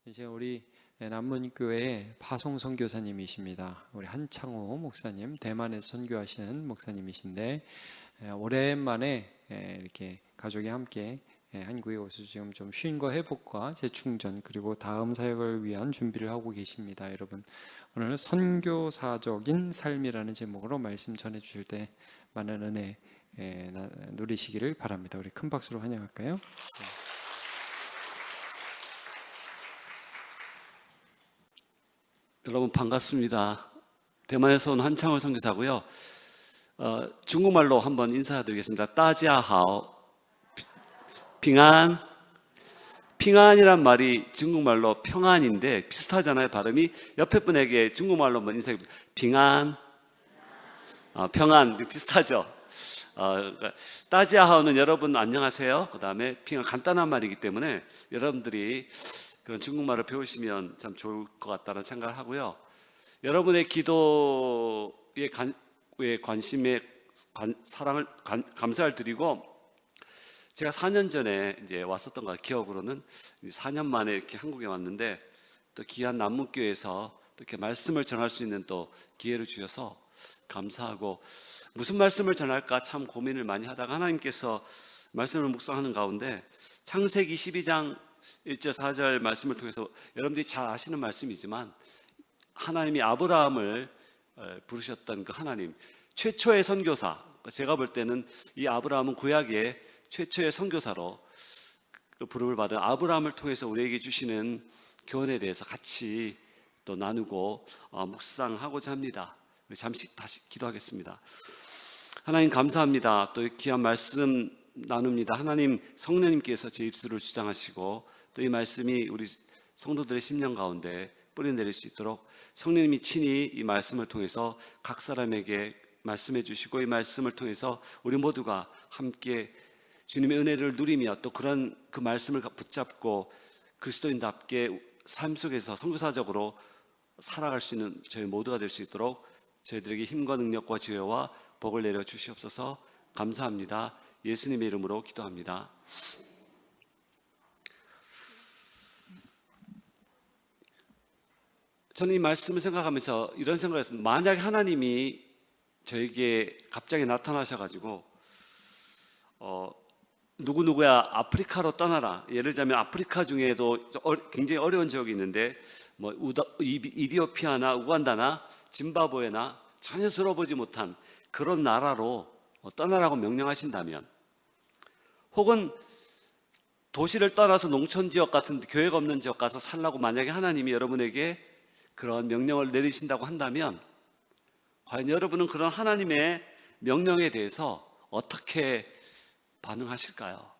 이제 우리 남문교회 파송 선교사님이십니다. 우리 한창호 목사님, 대만에서 선교하시는 목사님이신데 오랜만에 이렇게 가족이 함께 한국에 오셔서 지금 좀 쉼과 회복과 재충전 그리고 다음 사역을 위한 준비를 하고 계십니다. 여러분, 오늘은 선교사적인 삶이라는 제목으로 말씀 전해 주실 때 많은 은혜 누리시기를 바랍니다. 우리 큰 박수로 환영할까요? 여러분 반갑습니다. 대만에서 온 한창호 선교사고요. 중국말로 한번 인사드리겠습니다. 따지아하오. 平安. 핑안이란 말이 중국말로 평안인데 비슷하잖아요. 발음이. 옆에 분에게 중국말로 한번 인사드립니다. 핑안. 평안 비슷하죠. 따지아하오는 여러분 안녕하세요. 그 다음에 핑안 간단한 말이기 때문에 여러분들이 그런 중국말을 배우시면 참 좋을 것 같다는 생각을 하고요. 여러분의 기도에 관심에 사랑을 감사를 드리고, 제가 4년 전에 이제 왔었던 것 기억으로는 4년 만에 이렇게 한국에 왔는데 또 귀한 남문교회에서 또 이렇게 말씀을 전할 수 있는 또 기회를 주셔서 감사하고, 무슨 말씀을 전할까 참 고민을 많이 하다가 하나님께서 말씀을 묵상하는 가운데 창세기 12장 1절 4절 말씀을 통해서 여러분들이 잘 아시는 말씀이지만 하나님이 아브라함을 부르셨던 그 하나님, 최초의 선교사, 제가 볼 때는 이 아브라함은 구약의 최초의 선교사로 부름을 받은 아브라함을 통해서 우리에게 주시는 교훈에 대해서 같이 또 나누고 묵상하고자 합니다. 우리 잠시 다시 기도하겠습니다. 하나님 감사합니다. 또 귀한 말씀 나눕니다. 하나님, 성령님께서 제 입술을 주장하시고 또 이 말씀이 우리 성도들의 심령 가운데 뿌리내릴 수 있도록 성령님이 친히 이 말씀을 통해서 각 사람에게 말씀해 주시고, 이 말씀을 통해서 우리 모두가 함께 주님의 은혜를 누리며 또 그런 그 말씀을 붙잡고 그리스도인답게 삶 속에서 선교사적으로 살아갈 수 있는 저희 모두가 될 수 있도록 저희들에게 힘과 능력과 지혜와 복을 내려 주시옵소서. 감사합니다. 예수님의 이름으로 기도합니다. 저는 이 말씀을 생각하면서 이런 생각을 했습니다. 만약에 하나님이 저에게 갑자기 나타나셔가지고 누구누구야 아프리카로 떠나라, 예를 들자면 아프리카 중에도 굉장히 어려운 지역이 있는데 뭐 이디오피아나 우간다나 짐바브웨나 전혀 들어보지 못한 그런 나라로 떠나라고 명령하신다면, 혹은 도시를 떠나서 농촌 지역 같은 교회가 없는 지역 가서 살라고 만약에 하나님이 여러분에게 그런 명령을 내리신다고 한다면, 과연 여러분은 그런 하나님의 명령에 대해서 어떻게 반응하실까요?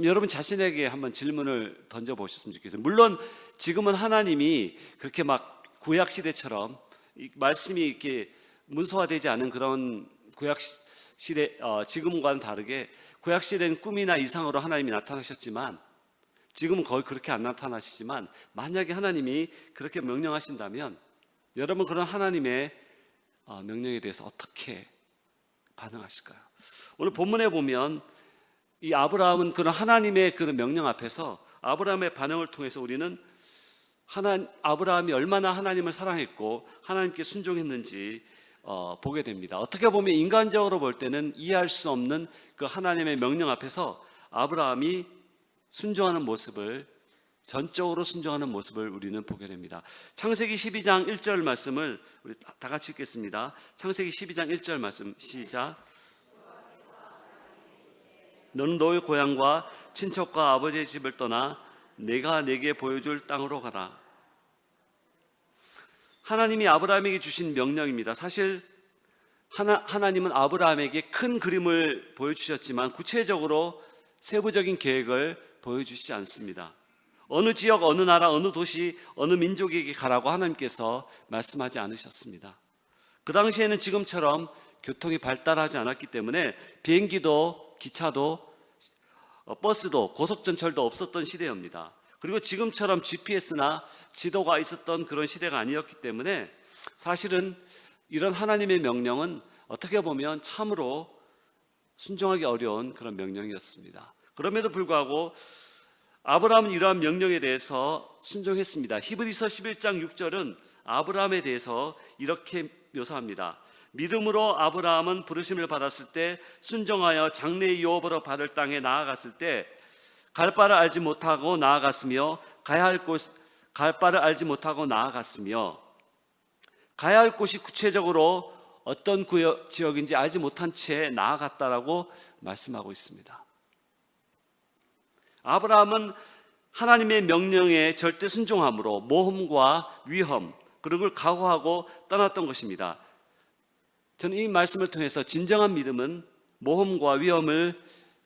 여러분 자신에게 한번 질문을 던져보셨으면 좋겠어요. 물론 지금은 하나님이 그렇게 막 구약시대처럼 말씀이 이렇게 문서화되지 않은 그런 구약시대, 지금과는 다르게 구약시대는 꿈이나 이상으로 하나님이 나타나셨지만 지금은 거의 그렇게 안 나타나시지만, 만약에 하나님이 그렇게 명령하신다면 여러분 그런 하나님의 명령에 대해서 어떻게 반응하실까요? 오늘 본문에 보면 이 아브라함은 그런 하나님의 그런 명령 앞에서 아브라함의 반응을 통해서 우리는 아브라함이 얼마나 하나님을 사랑했고 하나님께 순종했는지 보게 됩니다. 어떻게 보면 인간적으로 볼 때는 이해할 수 없는 그 하나님의 명령 앞에서 아브라함이 순종하는 모습을, 전적으로 순종하는 모습을 우리는 보게 됩니다. 창세기 12장 1절 말씀을 우리 다 같이 읽겠습니다. 창세기 12장 1절 말씀 시작. 너는 너의 고향과 친척과 아버지의 집을 떠나 내가 내게 보여줄 땅으로 가라. 하나님이 아브라함에게 주신 명령입니다. 사실 하나님은 아브라함에게 큰 그림을 보여주셨지만 구체적으로 세부적인 계획을 보여주시지 않습니다. 어느 지역, 어느 나라, 어느 도시, 어느 민족에게 가라고 하나님께서 말씀하지 않으셨습니다. 그 당시에는 지금처럼 교통이 발달하지 않았기 때문에 비행기도 기차도 버스도 고속전철도 없었던 시대입니다. 그리고 지금처럼 GPS나 지도가 있었던 그런 시대가 아니었기 때문에 사실은 이런 하나님의 명령은 어떻게 보면 참으로 순종하기 어려운 그런 명령이었습니다. 그럼에도 불구하고 아브라함은 이러한 명령에 대해서 순종했습니다. 히브리서 11장 6절은 아브라함에 대해서 이렇게 묘사합니다. 믿음으로 아브라함은 부르심을 받았을 때 순종하여 장래 유업으로 받을 땅에 나아갔을 때 갈 바를 알지 못하고 나아갔으며 가야 할 곳이 구체적으로 어떤 지역인지 알지 못한 채 나아갔다라고 말씀하고 있습니다. 아브라함은 하나님의 명령에 절대 순종함으로 모험과 위험 그런 걸 각오하고 떠났던 것입니다. 저는 이 말씀을 통해서 진정한 믿음은 모험과 위험을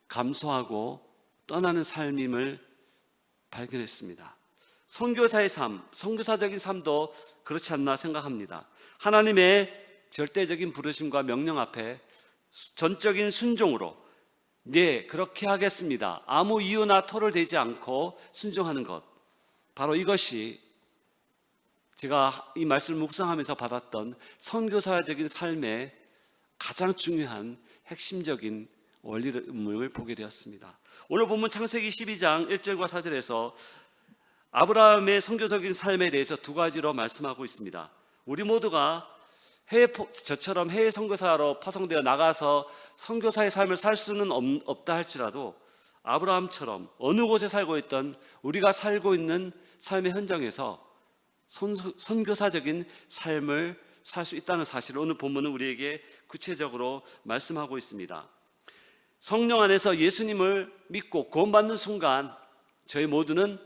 감수하고 떠나는 삶임을 발견했습니다. 선교사의 삶, 선교사적인 삶도 그렇지 않나 생각합니다. 하나님의 절대적인 부르심과 명령 앞에 전적인 순종으로 네, 그렇게 하겠습니다. 아무 이유나 토를 대지 않고 순종하는 것. 바로 이것이 제가 이 말씀을 묵상하면서 받았던 선교사적인 삶의 가장 중요한 핵심적인 원리를 보게 되었습니다. 오늘 본문 창세기 12장 1절과 4절에서 아브라함의 선교적인 삶에 대해서 두 가지로 말씀하고 있습니다. 우리 모두가 저처럼 해외 선교사로 파송되어 나가서 선교사의 삶을 살 수는 없다 할지라도 아브라함처럼 어느 곳에 살고 있던 우리가 살고 있는 삶의 현장에서 선교사적인 삶을 살 수 있다는 사실을 오늘 본문은 우리에게 구체적으로 말씀하고 있습니다. 성령 안에서 예수님을 믿고 구원받는 순간 저희 모두는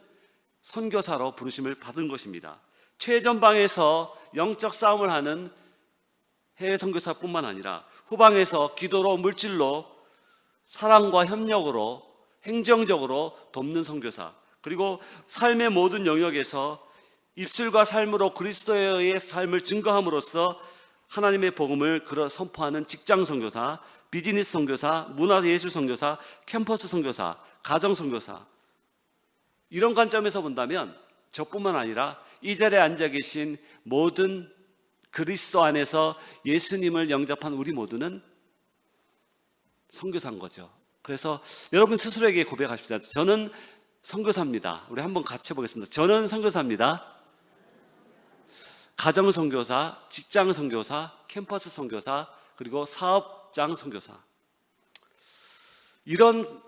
선교사로 부르심을 받은 것입니다. 최전방에서 영적 싸움을 하는 해외 선교사뿐만 아니라 후방에서 기도로 물질로 사랑과 협력으로 행정적으로 돕는 선교사, 그리고 삶의 모든 영역에서 입술과 삶으로 그리스도의 삶을 증거함으로써 하나님의 복음을 선포하는 직장 선교사, 비즈니스 선교사, 문화예술 선교사, 캠퍼스 선교사, 가정 선교사, 이런 관점에서 본다면 저뿐만 아니라 이 자리에 앉아 계신 모든 그리스도 안에서 예수님을 영접한 우리 모두는 선교사인 거죠. 그래서 여러분 스스로에게 고백하십시다. 저는 선교사입니다. 우리 한번 같이 해보겠습니다. 저는 선교사입니다. 가정 선교사, 직장 선교사, 캠퍼스 선교사, 그리고 사업장 선교사. 이런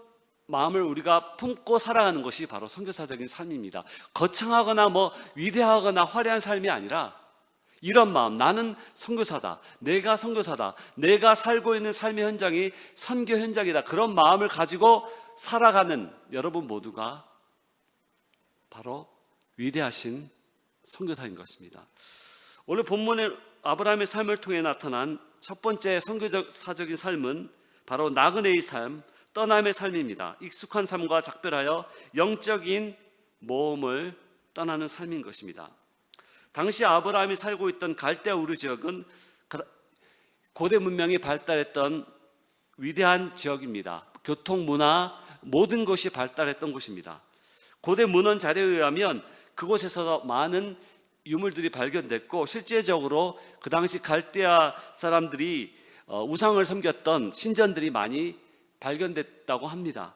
마음을 우리가 품고 살아가는 것이 바로 선교사적인 삶입니다. 거창하거나 위대하거나 화려한 삶이 아니라 이런 마음, 나는 선교사다, 내가 선교사다, 내가 살고 있는 삶의 현장이 선교 현장이다, 그런 마음을 가지고 살아가는 여러분 모두가 바로 위대하신 선교사인 것입니다. 오늘 본문의 아브라함의 삶을 통해 나타난 첫 번째 선교사적인 삶은 바로 나그네의 삶, 떠남의 삶입니다. 익숙한 삶과 작별하여 영적인 모험을 떠나는 삶인 것입니다. 당시 아브라함이 살고 있던 갈대아 우르 지역은 고대 문명이 발달했던 위대한 지역입니다. 교통, 문화, 모든 것이 발달했던 곳입니다. 고대 문헌 자료에 의하면 그곳에서 많은 유물들이 발견됐고, 실제적으로 그 당시 갈대아 사람들이 우상을 섬겼던 신전들이 많이 발견됐다고 합니다.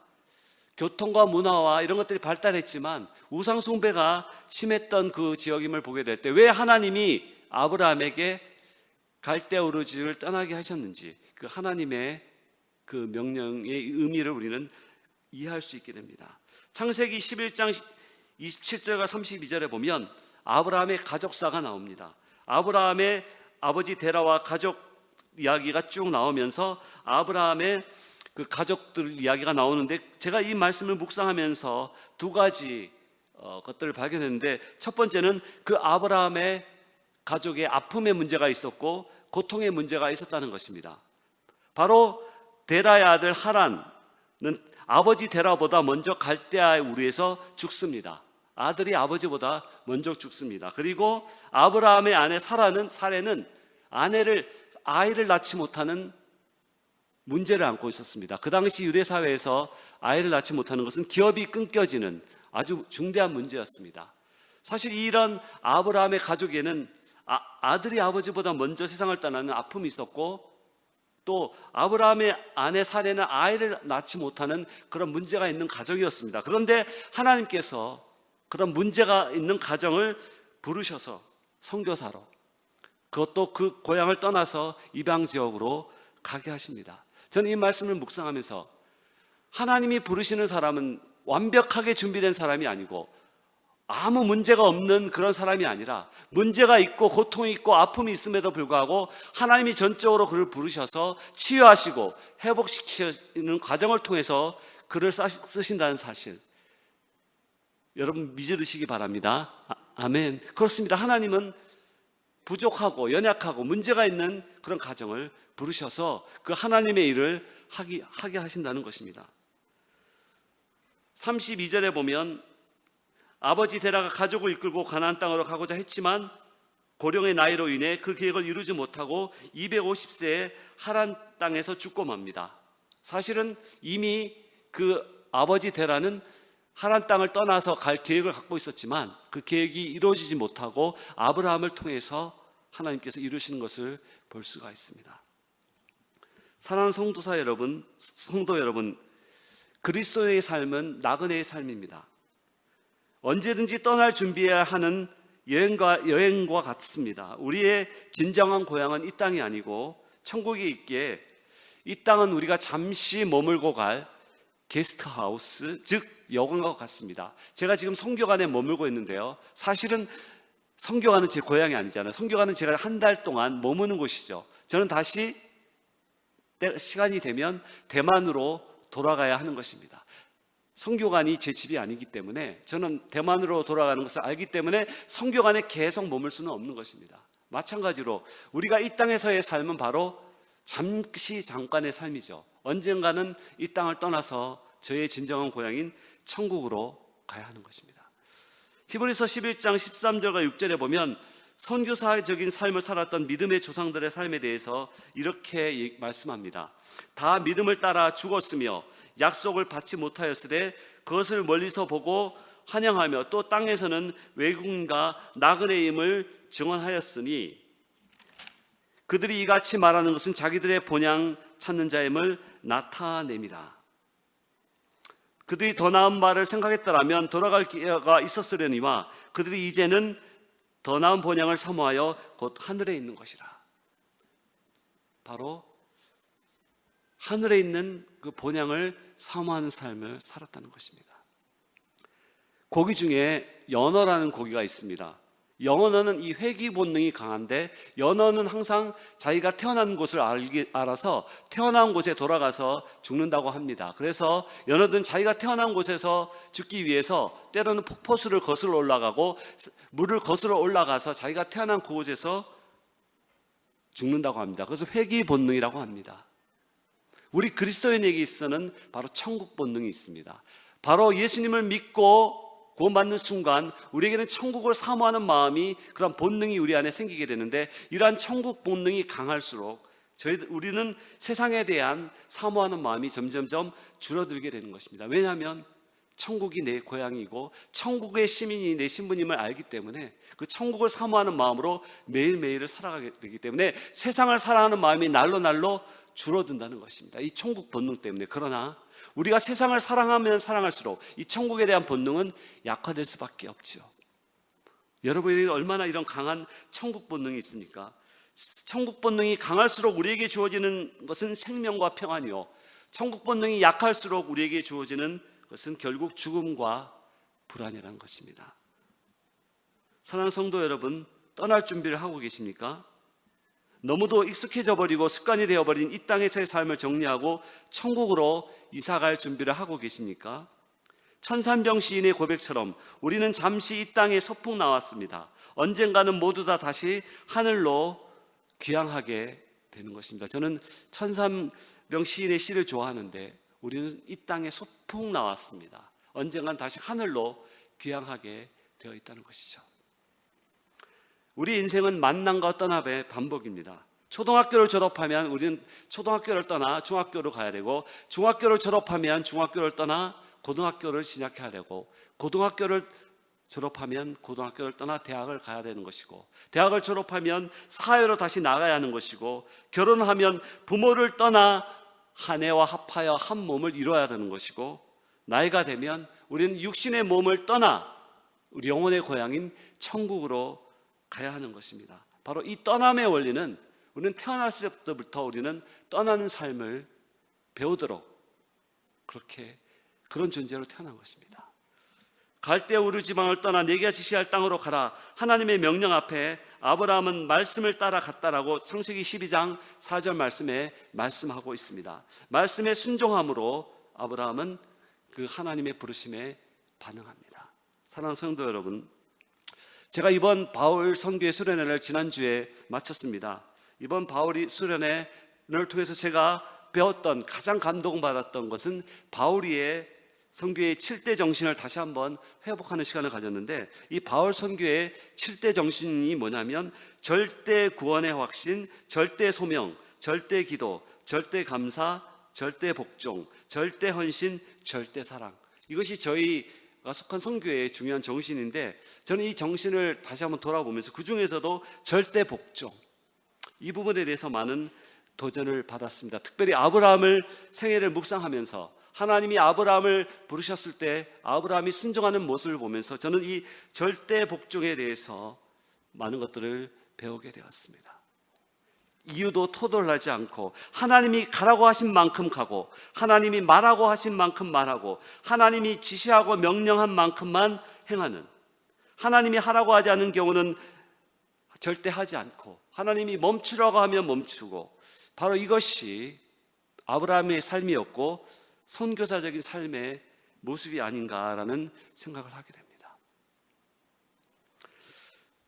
교통과 문화와 이런 것들이 발달했지만 우상 숭배가 심했던 그 지역임을 보게 될 때 왜 하나님이 아브라함에게 갈대아 우르 지역을 떠나게 하셨는지, 그 하나님의 그 명령의 의미를 우리는 이해할 수 있게 됩니다. 창세기 11장 27절과 32절에 보면 아브라함의 가족사가 나옵니다. 아브라함의 아버지 데라와 가족 이야기가 쭉 나오면서 아브라함의 그 가족들 이야기가 나오는데, 제가 이 말씀을 묵상하면서 두 가지 것들을 발견했는데, 첫 번째는 그 아브라함의 가족의 아픔의 문제가 있었고 고통의 문제가 있었다는 것입니다. 바로 데라의 아들 하란은 아버지 데라보다 먼저 갈대아 우르에서 죽습니다. 아들이 아버지보다 먼저 죽습니다. 그리고 아브라함의 아내 사레는 아이를 낳지 못하는 문제를 안고 있었습니다. 그 당시 유대 사회에서 아이를 낳지 못하는 것은 기업이 끊겨지는 아주 중대한 문제였습니다. 사실 이런 아브라함의 가족에는 아들이 아버지보다 먼저 세상을 떠나는 아픔이 있었고, 또 아브라함의 아내 사레는 아이를 낳지 못하는 그런 문제가 있는 가족이었습니다. 그런데 하나님께서 그런 문제가 있는 가정을 부르셔서 선교사로, 그것도 그 고향을 떠나서 이방 지역으로 가게 하십니다. 저는 이 말씀을 묵상하면서 하나님이 부르시는 사람은 완벽하게 준비된 사람이 아니고 아무 문제가 없는 그런 사람이 아니라 문제가 있고 고통이 있고 아픔이 있음에도 불구하고 하나님이 전적으로 그를 부르셔서 치유하시고 회복시키는 과정을 통해서 그를 쓰신다는 사실, 여러분 믿으시기 바랍니다. 아멘. 그렇습니다. 하나님은 부족하고 연약하고 문제가 있는 그런 가정을 부르셔서 그 하나님의 일을 하게 하신다는 것입니다. 32절에 보면 아버지 데라가 가족을 이끌고 가나안 땅으로 가고자 했지만 고령의 나이로 인해 그 계획을 이루지 못하고 250세에 하란 땅에서 죽고 맙니다. 사실은 이미 그 아버지 데라는 하란 땅을 떠나서 갈 계획을 갖고 있었지만 그 계획이 이루어지지 못하고 아브라함을 통해서 하나님께서 이루시는 것을 볼 수가 있습니다. 사랑하는 성도 여러분, 그리스도의 삶은 나그네의 삶입니다. 언제든지 떠날 준비해야 하는 여행과 같습니다. 우리의 진정한 고향은 이 땅이 아니고 천국에 있기에 이 땅은 우리가 잠시 머물고 갈 게스트하우스, 즉 여관과 같습니다. 제가 지금 성교관에 머물고 있는데요, 사실은 성교관은 제 고향이 아니잖아요. 성교관은 제가 한 달 동안 머무는 곳이죠. 저는 다시 시간이 되면 대만으로 돌아가야 하는 것입니다. 성교관이 제 집이 아니기 때문에 저는 대만으로 돌아가는 것을 알기 때문에 성교관에 계속 머물 수는 없는 것입니다. 마찬가지로 우리가 이 땅에서의 삶은 바로 잠깐의 삶이죠. 언젠가는 이 땅을 떠나서 저의 진정한 고향인 천국으로 가야 하는 것입니다. 히브리서 11장 13절과 6절에 보면 선교사적인 삶을 살았던 믿음의 조상들의 삶에 대해서 이렇게 말씀합니다. 다 믿음을 따라 죽었으며 약속을 받지 못하였으되 그것을 멀리서 보고 환영하며 또 땅에서는 외국인과 나그네임을 증언하였으니 그들이 이같이 말하는 것은 자기들의 본향 찾는 자임을 나타냄이라. 그들이 더 나은 말을 생각했더라면 돌아갈 기회가 있었으려니와 그들이 이제는 더 나은 본향을 사모하여 곧 하늘에 있는 것이라. 바로 하늘에 있는 그 본향을 사모하는 삶을 살았다는 것입니다. 고기 중에 연어라는 고기가 있습니다. 연어는 이 회귀 본능이 강한데 연어는 항상 자기가 태어난 곳을 알아서 태어난 곳에 돌아가서 죽는다고 합니다. 그래서 연어들은 자기가 태어난 곳에서 죽기 위해서 때로는 폭포수를 거슬러 올라가고 물을 거슬러 올라가서 자기가 태어난 그곳에서 죽는다고 합니다. 그래서 회귀 본능이라고 합니다. 우리 그리스도인에게 있어서는 바로 천국 본능이 있습니다. 바로 예수님을 믿고 구원받는 순간 우리에게는 천국을 사모하는 마음이, 그런 본능이 우리 안에 생기게 되는데, 이러한 천국 본능이 강할수록 우리는 세상에 대한 사모하는 마음이 점점점 줄어들게 되는 것입니다. 왜냐하면 천국이 내 고향이고 천국의 시민이 내 신분임을 알기 때문에 그 천국을 사모하는 마음으로 매일매일을 살아가게 되기 때문에 세상을 사랑하는 마음이 날로 줄어든다는 것입니다. 이 천국 본능 때문에. 그러나 우리가 세상을 사랑하면 사랑할수록 이 천국에 대한 본능은 약화될 수밖에 없지요. 여러분이 얼마나 이런 강한 천국 본능이 있습니까? 천국 본능이 강할수록 우리에게 주어지는 것은 생명과 평안이요, 천국 본능이 약할수록 우리에게 주어지는 것은 결국 죽음과 불안이라는 것입니다. 사랑하는 성도 여러분, 떠날 준비를 하고 계십니까? 너무도 익숙해져 버리고 습관이 되어버린 이 땅에서의 삶을 정리하고 천국으로 이사갈 준비를 하고 계십니까? 천산병 시인의 고백처럼 우리는 잠시 이 땅에 소풍 나왔습니다. 언젠가는 모두 다 다시 하늘로 귀향하게 되는 것입니다. 저는 천산병 시인의 시를 좋아하는데, 우리는 이 땅에 소풍 나왔습니다. 언젠간 다시 하늘로 귀향하게 되어 있다는 것이죠. 우리 인생은 만남과 떠남의 반복입니다. 초등학교를 졸업하면 우리는 초등학교를 떠나 중학교로 가야 되고, 중학교를 졸업하면 중학교를 떠나 고등학교를 진학해야 되고, 고등학교를 졸업하면 고등학교를 떠나 대학을 가야 되는 것이고, 대학을 졸업하면 사회로 다시 나가야 하는 것이고, 결혼하면 부모를 떠나 한 해와 합하여 한 몸을 이뤄야 되는 것이고, 나이가 되면 우리는 육신의 몸을 떠나 우리 영혼의 고향인 천국으로 가야 하는 것입니다. 바로 이 떠남의 원리는 우리는 태어났을 때부터 우리는 떠나는 삶을 배우도록 그런 존재로 태어난 것입니다. 갈대 우르 지방을 떠나 내가 지시할 땅으로 가라. 하나님의 명령 앞에 아브라함은 말씀을 따라 갔다라고 창세기 12장 4절 말씀에 말씀하고 있습니다. 말씀에 순종함으로 아브라함은 그 하나님의 부르심에 반응합니다. 사랑하는 성도 여러분, 제가 이번 바울 선교의 수련회를 지난주에 마쳤습니다. 이번 바울이 수련회를 통해서 제가 배웠던, 가장 감동받았던 것은 바울이의 선교의 7대 정신을 다시 한번 회복하는 시간을 가졌는데, 이 바울 선교의 7대 정신이 뭐냐면 절대 구원의 확신, 절대 소명, 절대 기도, 절대 감사, 절대 복종, 절대 헌신, 절대 사랑. 이것이 저희가 속한 선교의 중요한 정신인데, 저는 이 정신을 다시 한번 돌아보면서 그 중에서도 절대 복종, 이 부분에 대해서 많은 도전을 받았습니다. 특별히 아브라함을 생애를 묵상하면서 하나님이 아브라함을 부르셨을 때 아브라함이 순종하는 모습을 보면서 저는 이 절대 복종에 대해서 많은 것들을 배우게 되었습니다. 이유도 토도를 하지 않고 하나님이 가라고 하신 만큼 가고, 하나님이 말하고 하신 만큼 말하고, 하나님이 지시하고 명령한 만큼만 행하는, 하나님이 하라고 하지 않은 경우는 절대 하지 않고, 하나님이 멈추라고 하면 멈추고, 바로 이것이 아브라함의 삶이었고 선교사적인 삶의 모습이 아닌가라는 생각을 하게 됩니다.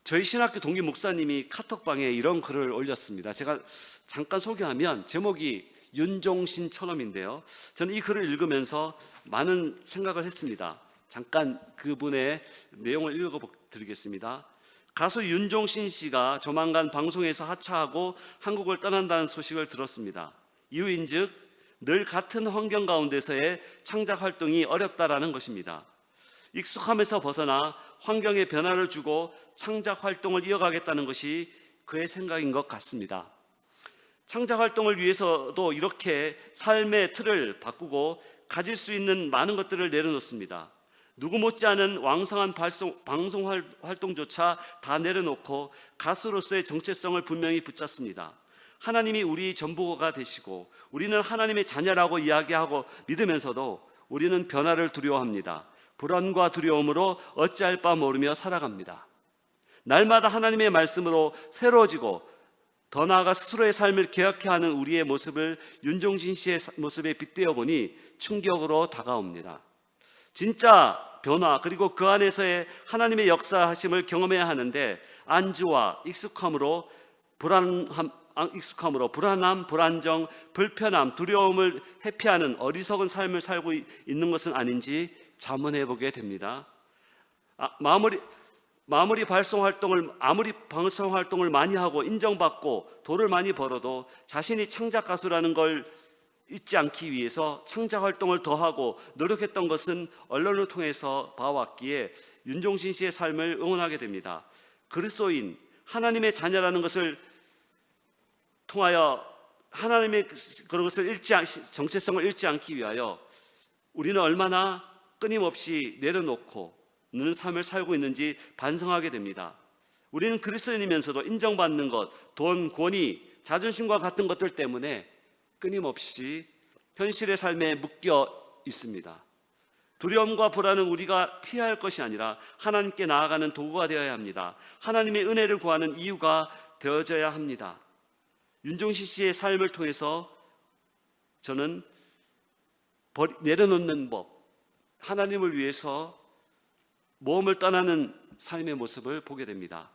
저희 신학교 동기 목사님이 카톡방에 이런 글을 올렸습니다. 제가 잠깐 소개하면 제목이 윤종신처럼인데요, 저는 이 글을 읽으면서 많은 생각을 했습니다. 잠깐 그분의 내용을 읽어드리겠습니다. 가수 윤종신 씨가 조만간 방송에서 하차하고 한국을 떠난다는 소식을 들었습니다. 이유인즉 늘 같은 환경 가운데서의 창작 활동이 어렵다라는 것입니다. 익숙함에서 벗어나 환경에 변화를 주고 창작 활동을 이어가겠다는 것이 그의 생각인 것 같습니다. 창작 활동을 위해서도 이렇게 삶의 틀을 바꾸고 가질 수 있는 많은 것들을 내려놓습니다. 누구 못지않은 왕성한 방송 활동조차 다 내려놓고 가수로서의 정체성을 분명히 붙잡습니다. 하나님이 우리 전부가 되시고 우리는 하나님의 자녀라고 이야기하고 믿으면서도 우리는 변화를 두려워합니다. 불안과 두려움으로 어찌할 바 모르며 살아갑니다. 날마다 하나님의 말씀으로 새로워지고 더 나아가 스스로의 삶을 개혁해야 하는 우리의 모습을 윤종신 씨의 모습에 빗대어 보니 충격으로 다가옵니다. 진짜 변화, 그리고 그 안에서의 하나님의 역사하심을 경험해야 하는데 안주와 익숙함으로 불안함, 불안정, 불편함, 두려움을 회피하는 어리석은 삶을 살고 있는 것은 아닌지 자문해 보게 됩니다. 아무리 방송 활동을 많이 하고 인정받고 돈을 많이 벌어도 자신이 창작 가수라는 걸 잊지 않기 위해서 창작 활동을 더하고 노력했던 것은 언론을 통해서 봐왔기에 윤종신 씨의 삶을 응원하게 됩니다. 그리스도인, 하나님의 자녀라는 것을 통하여 하나님의 그런 것을 정체성을 잃지 않기 위하여 우리는 얼마나 끊임없이 내려놓고 는 삶을 살고 있는지 반성하게 됩니다. 우리는 그리스도인이면서도 인정받는 것, 돈, 권위, 자존심과 같은 것들 때문에 끊임없이 현실의 삶에 묶여 있습니다. 두려움과 불안은 우리가 피해야 할 것이 아니라 하나님께 나아가는 도구가 되어야 합니다. 하나님의 은혜를 구하는 이유가 되어져야 합니다. 윤종신 씨의 삶을 통해서 저는 내려놓는 법, 하나님을 위해서 모험을 떠나는 삶의 모습을 보게 됩니다.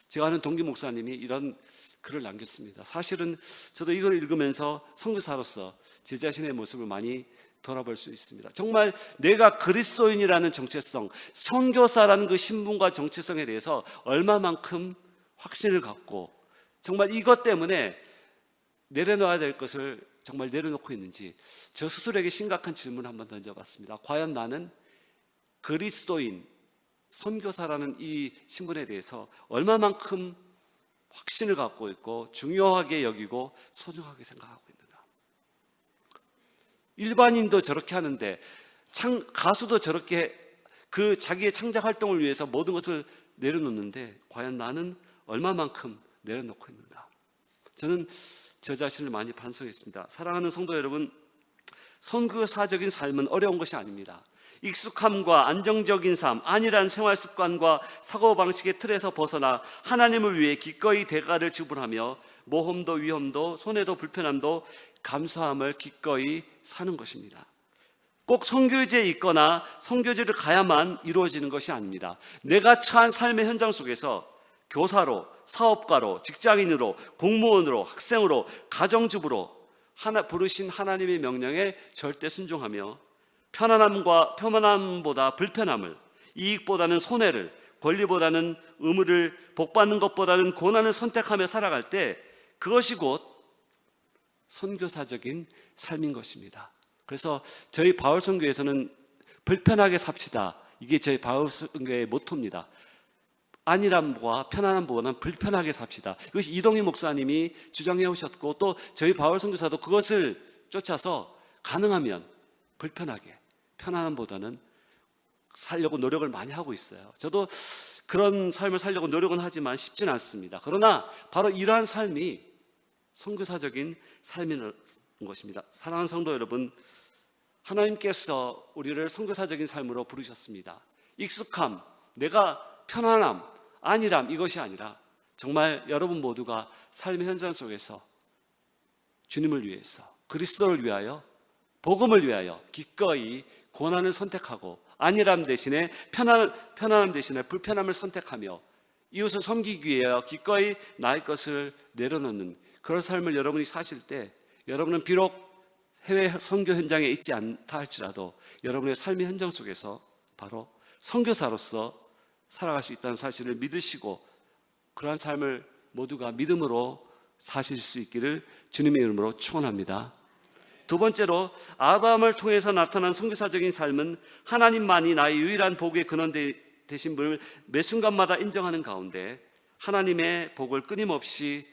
제가 아는 동기 목사님이 이런 글을 남겼습니다. 사실은 저도 이걸 읽으면서 선교사로서 제 자신의 모습을 많이 돌아볼 수 있습니다. 정말 내가 그리스도인이라는 정체성, 선교사라는 그 신분과 정체성에 대해서 얼마만큼 확신을 갖고 정말 이것 때문에 내려놓아야 될 것을 정말 내려놓고 있는지 저 스스로에게 심각한 질문을 한번 던져봤습니다. 과연 나는 그리스도인, 선교사라는 이 신분에 대해서 얼마만큼 확신을 갖고 있고 중요하게 여기고 소중하게 생각하고 있는가? 일반인도 저렇게 하는데 가수도 저렇게 그 자기의 창작 활동을 위해서 모든 것을 내려놓는데 과연 나는 얼마만큼 내려놓고 있는가? 저는 저 자신을 많이 반성했습니다. 사랑하는 성도 여러분, 선교사적인 삶은 어려운 것이 아닙니다. 익숙함과 안정적인 삶, 안일한 생활 습관과 사고방식의 틀에서 벗어나 하나님을 위해 기꺼이 대가를 지불하며 모험도 위험도 손해도 불편함도 감수함을 기꺼이 사는 것입니다. 꼭 선교지에 있거나 선교지를 가야만 이루어지는 것이 아닙니다. 내가 처한 삶의 현장 속에서 교사로, 사업가로, 직장인으로, 공무원으로, 학생으로, 가정주부로 부르신 하나님의 명령에 절대 순종하며 편안함보다 불편함을, 이익보다는 손해를, 권리보다는 의무를, 복받는 것보다는 고난을 선택하며 살아갈 때 그것이 곧 선교사적인 삶인 것입니다. 그래서 저희 바울선교에서는 불편하게 삽시다. 이게 저희 바울선교의 모토입니다. 안일함과 편안함보다는 불편하게 삽시다. 이것이 이동희 목사님이 주장해 오셨고 또 저희 바울선교사도 그것을 쫓아서 가능하면 불편하게, 편안함보다는 살려고 노력을 많이 하고 있어요. 저도 그런 삶을 살려고 노력은 하지만 쉽지는 않습니다. 그러나 바로 이러한 삶이 선교사적인 삶인 것입니다. 사랑하는 성도 여러분, 하나님께서 우리를 선교사적인 삶으로 부르셨습니다. 익숙함, 내가 편안함, 안일함 이것이 아니라 정말 여러분 모두가 삶의 현장 속에서 주님을 위해서, 그리스도를 위하여, 복음을 위하여 기꺼이 고난을 선택하고 안일함 대신에 편안함 대신에 불편함을 선택하며 이웃을 섬기기 위하여 기꺼이 나의 것을 내려놓는 그런 삶을 여러분이 사실 때 여러분은 비록 해외 선교 현장에 있지 않다 할지라도 여러분의 삶의 현장 속에서 바로 선교사로서 살아갈 수 있다는 사실을 믿으시고 그러한 삶을 모두가 믿음으로 사실 수 있기를 주님의 이름으로 축원합니다. 두 번째로 아브라함을 통해서 나타난 선교사적인 삶은 하나님만이 나의 유일한 복의 근원 되신 분을 매 순간마다 인정하는 가운데 하나님의 복을 끊임없이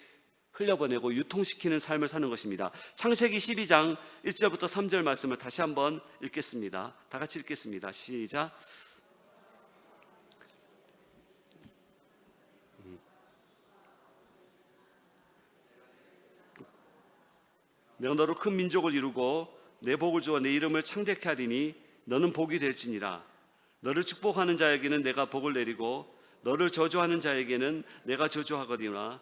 흘려보내고 유통시키는 삶을 사는 것입니다. 창세기 12장 1절부터 3절 말씀을 다시 한번 읽겠습니다. 다 같이 읽겠습니다. 시작. 내가 너로 큰 민족을 이루고 내 복을 주어 내 이름을 창대케 하리니 너는 복이 될지니라. 너를 축복하는 자에게는 내가 복을 내리고 너를 저주하는 자에게는 내가 저주하거니와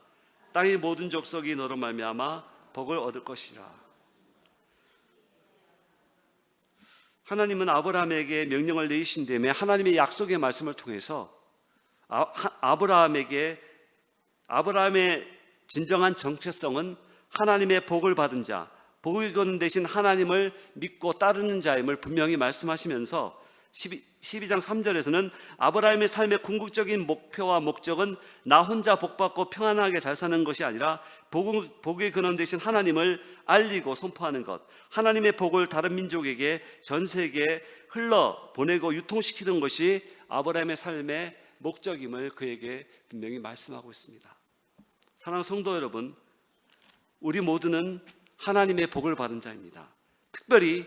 땅의 모든 족속이 너로 말미암아 복을 얻을 것이라. 하나님은 아브라함에게 명령을 내리신 다음에 하나님의 약속의 말씀을 통해서 아브라함의 진정한 정체성은 하나님의 복을 받은 자, 복을 거는 대신 하나님을 믿고 따르는 자임을 분명히 말씀하시면서 12장 3절에서는 아브라함의 삶의 궁극적인 목표와 목적은 나 혼자 복받고 평안하게 잘 사는 것이 아니라 복의 근원 되신 하나님을 알리고 선포하는 것, 하나님의 복을 다른 민족에게 전 세계에 흘러보내고 유통시키는 것이 아브라함의 삶의 목적임을 그에게 분명히 말씀하고 있습니다. 사랑하는 성도 여러분, 우리 모두는 하나님의 복을 받은 자입니다. 특별히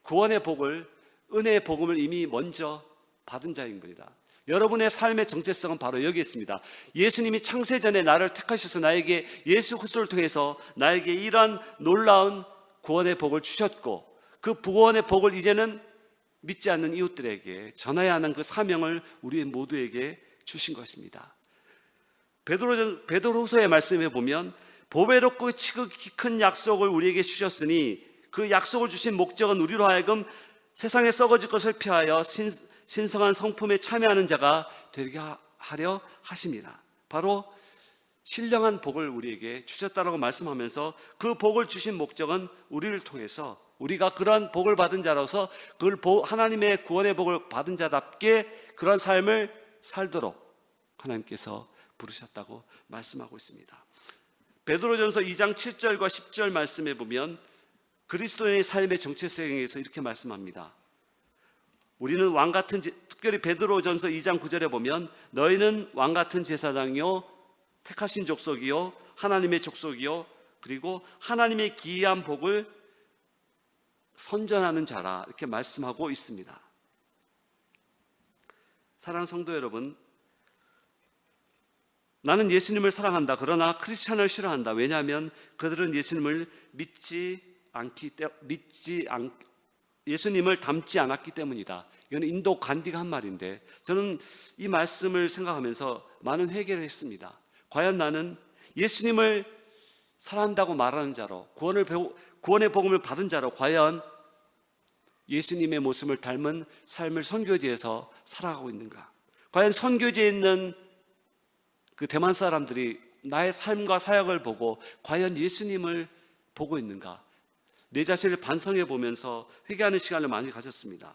구원의 복을, 은혜의 복음을 이미 먼저 받은 자인 겁니다. 여러분의 삶의 정체성은 바로 여기 있습니다. 예수님이 창세전에 나를 택하셔서 나에게 예수 그리스도를 통해서 나에게 이러한 놀라운 구원의 복을 주셨고 그 구원의 복을 이제는 믿지 않는 이웃들에게 전해야 하는 그 사명을 우리 모두에게 주신 것입니다. 베드로후서의 말씀에 보면 보배롭고 지극히 큰 약속을 우리에게 주셨으니 그 약속을 주신 목적은 우리로 하여금 세상에 썩어질 것을 피하여 신성한 성품에 참여하는 자가 되게 하려 하십니다. 바로 신령한 복을 우리에게 주셨다라고 말씀하면서 그 복을 주신 목적은 우리를 통해서 우리가 그런 복을 받은 자로서 그걸 하나님의 구원의 복을 받은 자답게 그런 삶을 살도록 하나님께서 부르셨다고 말씀하고 있습니다. 베드로전서 2장 7절과 10절 말씀에 보면 그리스도인의 삶의 정체성에 대해서 이렇게 말씀합니다. 우리는 왕같은 특별히 베드로전서 2장 9절에 보면 너희는 왕같은 제사장이요 택하신 족속이요 하나님의 족속이요 그리고 하나님의 기이한 복을 선전하는 자라 이렇게 말씀하고 있습니다. 사랑하는 성도 여러분, 나는 예수님을 사랑한다. 그러나 크리스찬을 싫어한다. 왜냐하면 그들은 예수님을 닮지 않았기 때문이다. 이건 인도 간디가 한 말인데, 저는 이 말씀을 생각하면서 많은 회개를 했습니다. 과연 나는 예수님을 사랑한다고 말하는 자로, 구원의 복음을 받은 자로 과연 예수님의 모습을 닮은 삶을 선교지에서 살아가고 있는가? 과연 선교지에 있는 그 대만 사람들이 나의 삶과 사역을 보고 과연 예수님을 보고 있는가? 내 자신을 반성해 보면서 회개하는 시간을 많이 가졌습니다.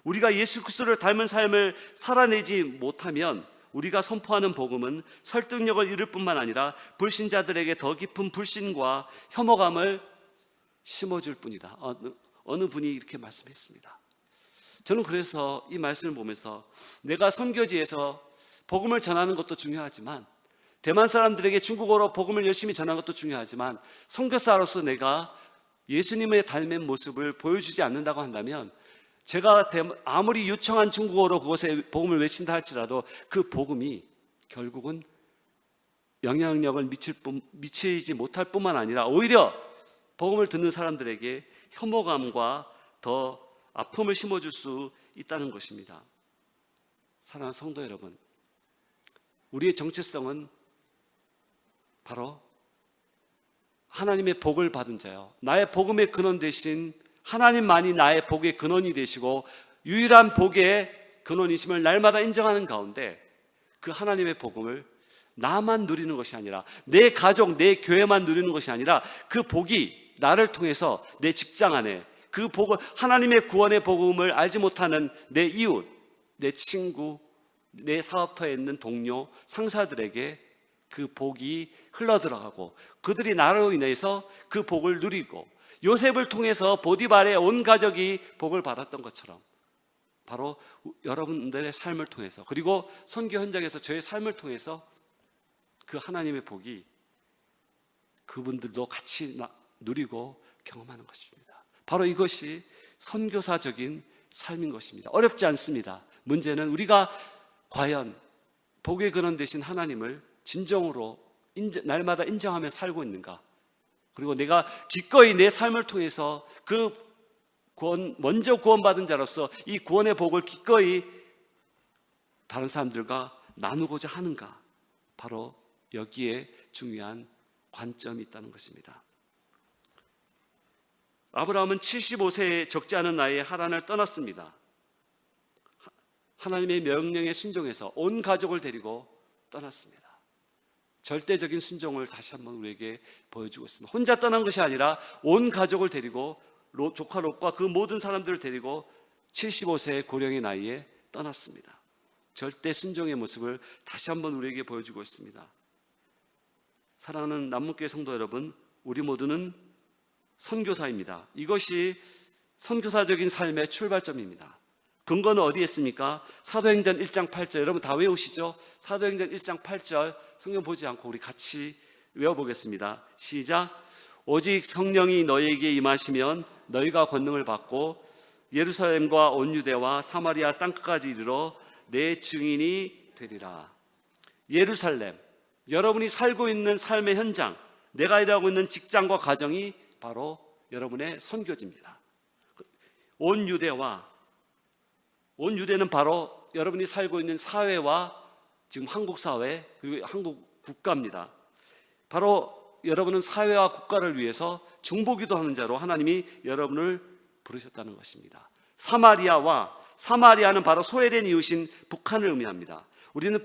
우리가 예수 그리스도를 닮은 삶을 살아내지 못하면 우리가 선포하는 복음은 설득력을 잃을 뿐만 아니라 불신자들에게 더 깊은 불신과 혐오감을 심어줄 뿐이다. 어느 분이 이렇게 말씀했습니다. 저는 그래서 이 말씀을 보면서 내가 선교지에서 복음을 전하는 것도 중요하지만, 대만 사람들에게 중국어로 복음을 열심히 전하는 것도 중요하지만, 선교사로서 내가 예수님의 닮은 모습을 보여주지 않는다고 한다면 제가 아무리 유창한 중국어로 그곳에 복음을 외친다 할지라도 그 복음이 결국은 영향력을 미치지 못할 뿐만 아니라 오히려 복음을 듣는 사람들에게 혐오감과 더 아픔을 심어줄 수 있다는 것입니다. 사랑하는 성도 여러분, 우리의 정체성은 바로 하나님의 복을 받은 자요, 나의 복음의 근원 되신 하나님만이 나의 복의 근원이 되시고 유일한 복의 근원이심을 날마다 인정하는 가운데 그 하나님의 복음을 나만 누리는 것이 아니라, 내 가족, 내 교회만 누리는 것이 아니라 그 복이 나를 통해서 내 직장 안에 그 복을, 하나님의 구원의 복음을 알지 못하는 내 이웃, 내 친구, 내 사업터에 있는 동료, 상사들에게 그 복이 흘러들어가고 그들이 나로 인해서 그 복을 누리고, 요셉을 통해서 보디발의 온 가족이 복을 받았던 것처럼 바로 여러분들의 삶을 통해서, 그리고 선교 현장에서 저의 삶을 통해서 그 하나님의 복이 그분들도 같이 누리고 경험하는 것입니다. 바로 이것이 선교사적인 삶인 것입니다. 어렵지 않습니다. 문제는 우리가 과연 복의 근원 되신 하나님을 진정으로 날마다 인정하며 살고 있는가? 그리고 내가 기꺼이 내 삶을 통해서 먼저 구원받은 자로서 이 구원의 복을 기꺼이 다른 사람들과 나누고자 하는가? 바로 여기에 중요한 관점이 있다는 것입니다. 아브라함은 75세에 적지 않은 나이에 하란을 떠났습니다. 하나님의 명령에 순종해서 온 가족을 데리고 떠났습니다. 절대적인 순종을 다시 한번 우리에게 보여주고 있습니다. 혼자 떠난 것이 아니라 온 가족을 데리고, 조카 롯과 그 모든 사람들을 데리고 75세의 고령의 나이에 떠났습니다. 절대 순종의 모습을 다시 한번 우리에게 보여주고 있습니다. 사랑하는 남문교회 성도 여러분, 우리 모두는 선교사입니다. 이것이 선교사적인 삶의 출발점입니다. 근거는 어디에 있습니까? 사도행전 1장 8절, 여러분 다 외우시죠? 사도행전 1장 8절 성경 보지 않고 우리 같이 외워보겠습니다. 시작. 오직 성령이 너희에게 임하시면 너희가 권능을 받고 예루살렘과 온 유대와 사마리아 땅끝까지 이르러 내 증인이 되리라. 예루살렘, 여러분이 살고 있는 삶의 현장, 내가 일하고 있는 직장과 가정이 바로 여러분의 선교지입니다. 온 유대는 바로 여러분이 살고 있는 사회와 지금 한국 사회, 그리고 한국 국가입니다. 바로 여러분은 사회와 국가를 위해서 중보기도 하는 자로 하나님이 여러분을 부르셨다는 것입니다. 사마리아는 바로 소외된 이웃인 북한을 의미합니다. 우리는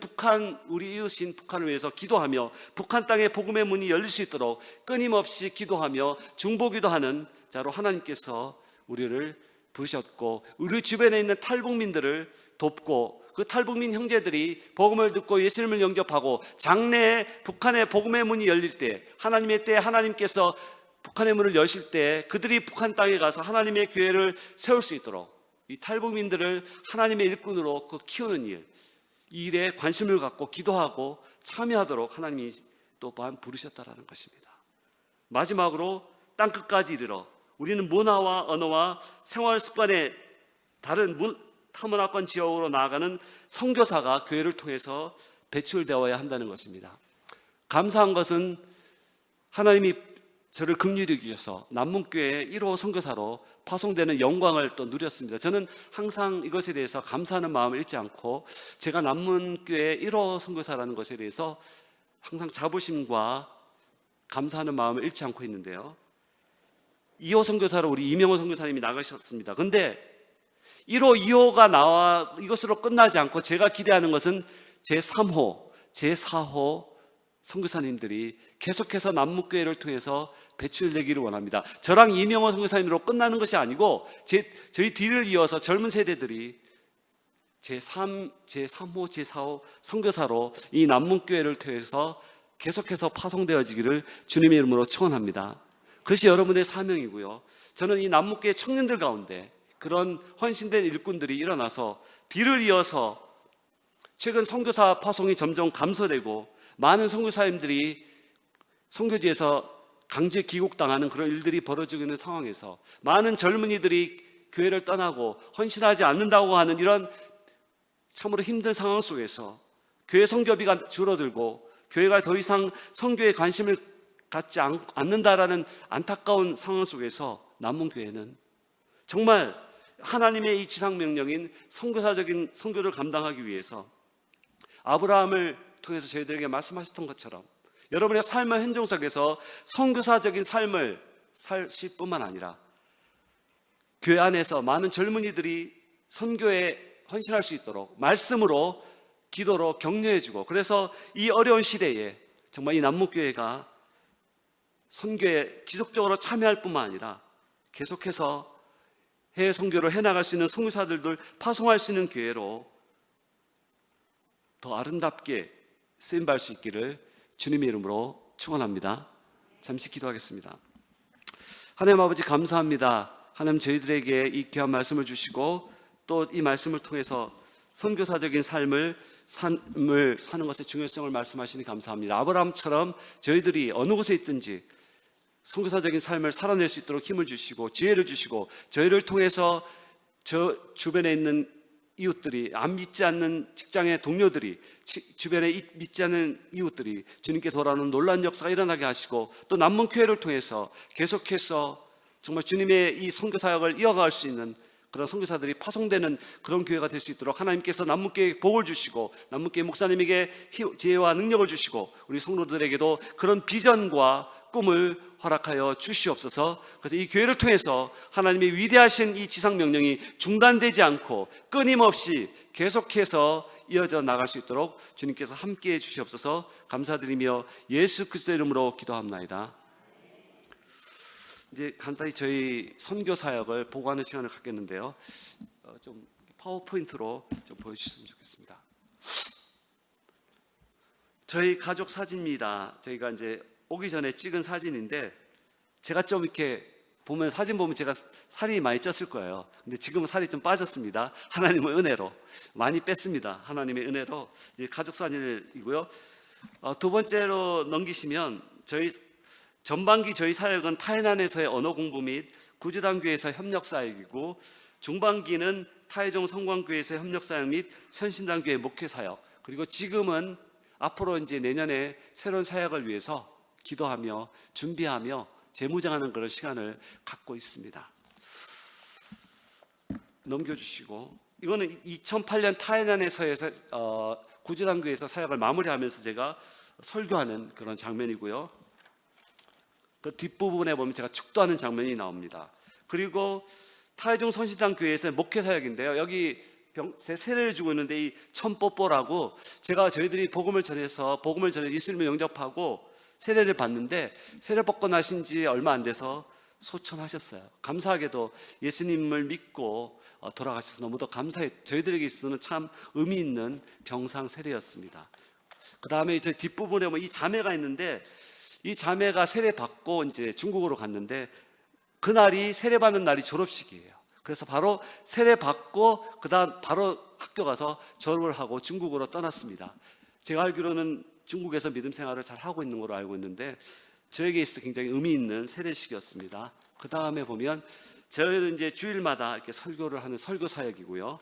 우리 이웃인 북한을 위해서 기도하며 북한 땅에 복음의 문이 열릴 수 있도록 끊임없이 기도하며 중보기도하는 자로 하나님께서 우리를 부르셨고, 우리 주변에 있는 탈북민들을 돕고 그 탈북민 형제들이 복음을 듣고 예수님을 영접하고 장래에 북한의 복음의 문이 열릴 때, 하나님의 때에 하나님께서 북한의 문을 여실 때 그들이 북한 땅에 가서 하나님의 교회를 세울 수 있도록 이 탈북민들을 하나님의 일꾼으로 키우는 이 일에 관심을 갖고 기도하고 참여하도록 하나님이 또한 부르셨다라는 것입니다. 마지막으로 땅끝까지 이르러, 우리는 문화와 언어와 생활 습관의 다른 타문화권 지역으로 나아가는 선교사가 교회를 통해서 배출되어야 한다는 것입니다. 감사한 것은 하나님이 저를 긍휼히 여기셔서 남문교회 1호 선교사로 파송되는 영광을 또 누렸습니다. 저는 항상 이것에 대해서 감사하는 마음을 잃지 않고 제가 남문교회 1호 선교사라는 것에 대해서 항상 자부심과 감사하는 마음을 잃지 않고 있는데요. 2호 선교사로 우리 이명호 선교사님이 나가셨습니다. 그런데 1호, 2호가 나와 이것으로 끝나지 않고 제가 기대하는 것은 제3호, 제4호 선교사님들이 계속해서 남문교회를 통해서 배출되기를 원합니다. 저랑 이명호 선교사님으로 끝나는 것이 아니고 저희 뒤를 이어서 젊은 세대들이 제3호, 제4호 선교사로 이 남문교회를 통해서 계속해서 파송되어지기를 주님의 이름으로 축원합니다. 그것이 여러분의 사명이고요. 저는 이 남문교회 청년들 가운데 그런 헌신된 일꾼들이 일어나서 뒤를 이어서 최근 선교사 파송이 점점 감소되고 많은 선교사님들이 선교지에서 강제 귀국당하는 그런 일들이 벌어지고 있는 상황에서 많은 젊은이들이 교회를 떠나고 헌신하지 않는다고 하는 이런 참으로 힘든 상황 속에서 교회 선교비가 줄어들고 교회가 더 이상 선교에 관심을 갖지 않는다라는 안타까운 상황 속에서 남문교회는 정말 하나님의 이 지상명령인 선교사적인 선교를 감당하기 위해서 아브라함을 통해서 저희들에게 말씀하셨던 것처럼 여러분의 삶의 현장 속에서 선교사적인 삶을 살실 뿐만 아니라 교회 안에서 많은 젊은이들이 선교에 헌신할 수 있도록 말씀으로 기도로 격려해주고, 그래서 이 어려운 시대에 정말 이 남문교회가 선교에 기속적으로 참여할 뿐만 아니라 계속해서 해외 선교를 해나갈 수 있는 선교사들을 파송할 수 있는 교회로 더 아름답게 쓰임받을 수 있기를 주님의 이름으로 축원합니다. 잠시 기도하겠습니다. 하나님 아버지 감사합니다. 하나님 저희들에게 이 귀한 말씀을 주시고 또 이 말씀을 통해서 선교사적인 삶을 사는 것의 중요성을 말씀하시니 감사합니다. 아브라함처럼 저희들이 어느 곳에 있든지 선교사적인 삶을 살아낼 수 있도록 힘을 주시고 지혜를 주시고 저희를 통해서 저 주변에 있는 이웃들이, 안 믿지 않는 직장의 동료들이, 주변에 믿지 않는 이웃들이 주님께 돌아오는 놀라운 역사가 일어나게 하시고 또 남문교회를 통해서 계속해서 정말 주님의 이 선교 사역을 이어갈 수 있는 그런 선교사들이 파송되는 그런 교회가 될 수 있도록 하나님께서 남문교회에 복을 주시고 남문교회 목사님에게 지혜와 능력을 주시고 우리 성도들에게도 그런 비전과 꿈을 허락하여 주시옵소서. 그래서 이 교회를 통해서 하나님의 위대하신 이 지상명령이 중단되지 않고 끊임없이 계속해서 이어져 나갈 수 있도록 주님께서 함께해 주시옵소서. 감사드리며 예수 그리스도의 이름으로 기도합나이다. 이제 간단히 저희 선교 사역을 보고하는 시간을 갖겠는데요. 좀 파워포인트로 좀 보여주셨으면 좋겠습니다. 저희 가족 사진입니다. 저희가 이제 오기 전에 찍은 사진인데 제가 좀 이렇게 보면 사진 보면 제가 살이 많이 쪘을 거예요. 근데 지금은 살이 좀 빠졌습니다. 하나님의 은혜로 많이 뺐습니다. 하나님의 은혜로 가족 사진이고요. 두 번째로 넘기시면 저희 전반기 저희 사역은 타이난에서의 언어 공부 및 구주단교회에서 협력 사역이고 중반기는 타이종 성광교회에서 협력 사역 및 선신단교회 목회 사역, 그리고 지금은 앞으로 이제 내년에 새로운 사역을 위해서 기도하며 준비하며 재무장하는 그런 시간을 갖고 있습니다. 넘겨주시고, 이거는 2008년 타이난에서 구주단교회에서 사역을 마무리하면서 제가 설교하는 그런 장면이고요. 그 뒷부분에 보면 제가 축도하는 장면이 나옵니다. 그리고 타이종 선신당 교회에서 목회 사역인데요. 여기 세례를 주고 있는데 이 천뽀뽀라고 제가 저희들이 복음을 전해서 예수님을 영접하고 세례를 받는데 세례 받고 나신 지 얼마 안 돼서 소천하셨어요. 감사하게도 예수님을 믿고 돌아가셔서 너무도 감사해. 저희들에게 있어서는 참 의미 있는 병상 세례였습니다. 그 다음에 저희 뒷부분에 보면 이 자매가 있는데 이 자매가 세례 받고 이제 중국으로 갔는데 그날이 세례 받는 날이 졸업식이에요. 그래서 바로 세례 받고 그다음 바로 학교 가서 졸업을 하고 중국으로 떠났습니다. 제가 알기로는 중국에서 믿음 생활을 잘 하고 있는 걸로 알고 있는데 저에게 있어 굉장히 의미 있는 세례식이었습니다. 그 다음에 보면 저희는 이제 주일마다 이렇게 설교를 하는 설교 사역이고요.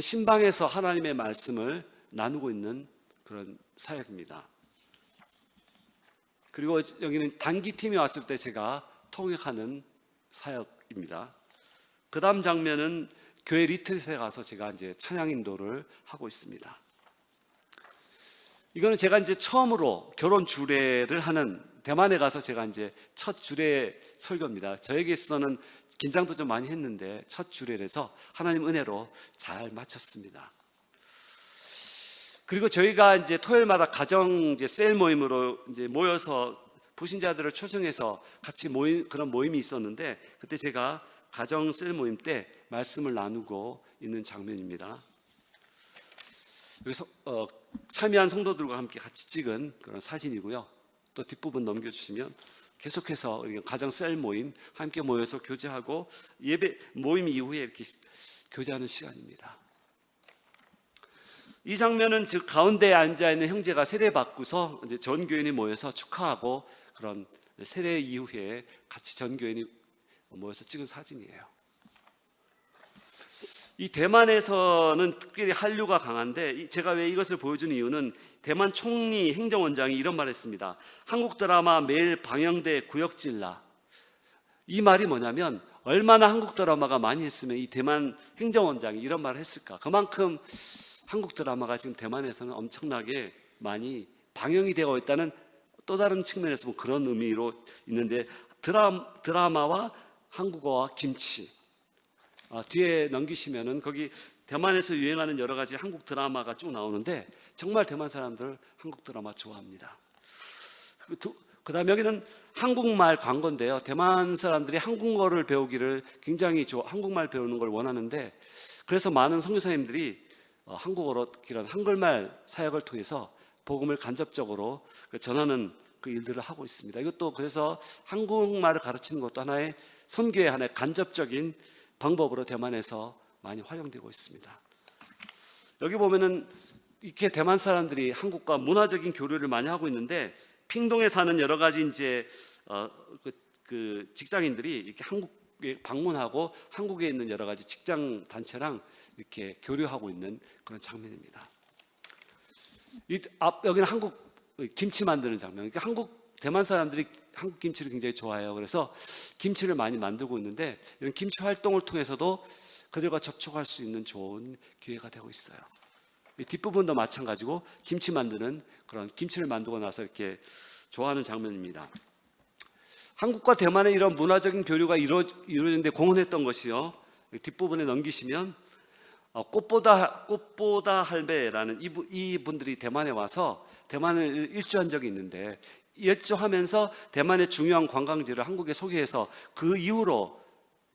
신방에서 하나님의 말씀을 나누고 있는 그런 사역입니다. 그리고 여기는 단기팀이 왔을 때 제가 통역하는 사역입니다. 그 다음 장면은 교회 리트릿에 가서 제가 이제 찬양 인도를 하고 있습니다. 이거는 제가 이제 처음으로 결혼 주례를 하는, 대만에 가서 제가 이제 첫 주례 설교입니다. 저에게 있어서는 긴장도 좀 많이 했는데 첫 주례라서 하나님 은혜로 잘 마쳤습니다. 그리고 저희가 이제 토요일마다 가정 이제 셀 모임으로 이제 모여서 부신자들을 초청해서 같이 모인 그런 모임이 있었는데, 그때 제가 가정 셀 모임 때 말씀을 나누고 있는 장면입니다. 그래서 참여한 성도들과 함께 같이 찍은 그런 사진이고요. 또 뒷부분 넘겨주시면 계속해서 가정 셀 모임 함께 모여서 교제하고 예배 모임 이후에 이렇게 교제하는 시간입니다. 이 장면은 즉 가운데에 앉아 있는 형제가 세례 받고서 이제 전 교인이 모여서 축하하고 그런 세례 이후에 같이 전 교인이 모여서 찍은 사진이에요. 이 대만에서는 특별히 한류가 강한데, 제가 왜 이것을 보여주는 이유는 대만 총리 행정원장이 이런 말을 했습니다. 한국 드라마 매일 방영돼 구역질나. 이 말이 뭐냐면 얼마나 한국 드라마가 많이 했으면 이 대만 행정원장이 이런 말을 했을까. 그만큼 한국 드라마가 지금 대만에서는 엄청나게 많이 방영이 되고 있다는 또 다른 측면에서 그런 의미로 있는데, 드라마와 한국어와 김치, 뒤에 넘기시면은 거기 대만에서 유행하는 여러 가지 한국 드라마가 쭉 나오는데 정말 대만 사람들 한국 드라마 좋아합니다. 그 다음에 여기는 한국말 광고인데요. 대만 사람들이 한국어를 배우기를 굉장히 한국말 배우는 걸 원하는데, 그래서 많은 선교사님들이 한국어로 이런 한글말 사역을 통해서 복음을 간접적으로 전하는 그 일들을 하고 있습니다. 이것도 그래서 한국말을 가르치는 것도 하나의 선교의 하나의 간접적인 방법으로 대만에서 많이 활용되고 있습니다. 여기 보면은 이렇게 대만 사람들이 한국과 문화적인 교류를 많이 하고 있는데, 핑동에 사는 여러 가지 이제 그 직장인들이 이렇게 한국에 방문하고 한국에 있는 여러 가지 직장 단체랑 이렇게 교류하고 있는 그런 장면입니다. 여기는 한국 김치 만드는 장면. 그러니까 대만 사람들이 한국 김치를 굉장히 좋아해요. 그래서 김치를 많이 만들고 있는데, 이런 김치 활동을 통해서도 그들과 접촉할 수 있는 좋은 기회가 되고 있어요. 이 뒷부분도 마찬가지고 김치 만드는 그런 김치를 만들고 나서 이렇게 좋아하는 장면입니다. 한국과 대만의 이런 문화적인 교류가 이루어지는데 공헌했던 것이요. 뒷부분에 넘기시면 꽃보다 할배라는 이분들이 대만에 와서 대만을 일주한 적이 있는데, 일주하면서 대만의 중요한 관광지를 한국에 소개해서 그 이후로